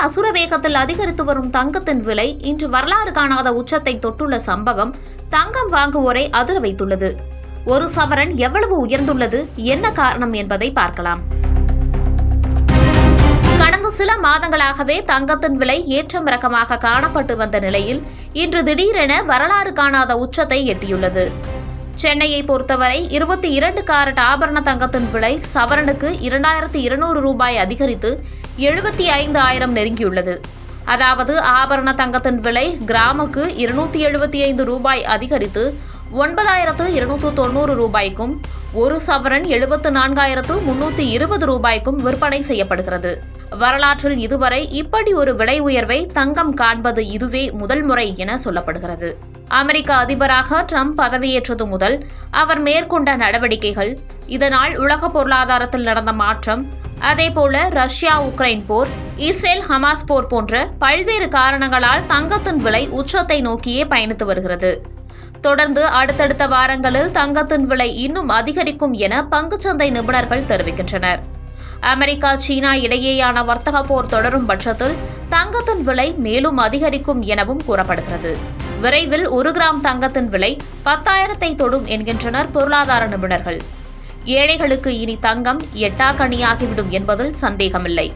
அசுர வேகத்தில் அதிகரித்து வரும் தங்கத்தின் விலை இன்று வரலாறு காணாத உச்சத்தை தொட்டுள்ள சம்பவம் தங்கம் வாங்குவோரை அதிர வைத்துள்ளது. ஒரு சவரன் எவ்வளவு உயர்ந்துள்ளது, என்ன காரணம் என்பதை பார்க்கலாம். கடந்த சில மாதங்களாகவே தங்கத்தின் விலை ஏற்றம் இறக்கமாக காணப்பட்டு வந்த நிலையில் இன்று திடீரென வரலாறு காணாத உச்சத்தை எட்டியுள்ளது. சென்னையை பொறுத்தவரை 22 காரட் ஆபரண தங்கத்தின் விலை சவரனுக்கு 2200 ரூபாய் அதிகரித்து 75,000 நெருங்கியுள்ளது. அதாவது ஆபரண தங்கத்தின் விலை கிராமுக்கு 275 ரூபாய் அதிகரித்து 9,290 ரூபாய்க்கும், ஒரு சவரன் 74,320 ரூபாய்க்கும் விற்பனை செய்யப்படுகிறது. வரலாற்றில் இதுவரை இப்படி ஒரு விலை உயர்வை தங்கம் காண்பது இதுவே முதல் முறை என சொல்லப்படுகிறது. அமெரிக்க அதிபராக ட்ரம்ப் பதவியேற்றது முதல் அவர் மேற்கொண்ட நடவடிக்கைகள், இதனால் உலக பொருளாதாரத்தில் நடந்த மாற்றம், அதேபோல ரஷ்யா உக்ரைன் போர், இஸ்ரேல் ஹமாஸ் போர் போன்ற பல்வேறு காரணங்களால் தங்கத்தின் விலை உச்சத்தை நோக்கியே பயணித்து வருகிறது. தொடர்ந்து அடுத்தடுத்த வாரங்களில் தங்கத்தின் விலை இன்னும் அதிகரிக்கும் என பங்குச்சந்தை நிபுணர்கள் தெரிவிக்கின்றனர். அமெரிக்கா சீனா இடையேயான வர்த்தக போர் தொடரும் பட்சத்தில் தங்கத்தின் விலை மேலும் அதிகரிக்கும் எனவும் கூறப்படுகிறது. விரைவில் 1 கிராம் தங்கத்தின் விலை 10,000-ஐ தொடும் என்கின்றனர் பொருளாதார நிபுணர்கள். ஏழைகளுக்கு இனி தங்கம் எட்டாக்கனியாகிவிடும் என்பதில் சந்தேகமில்லை.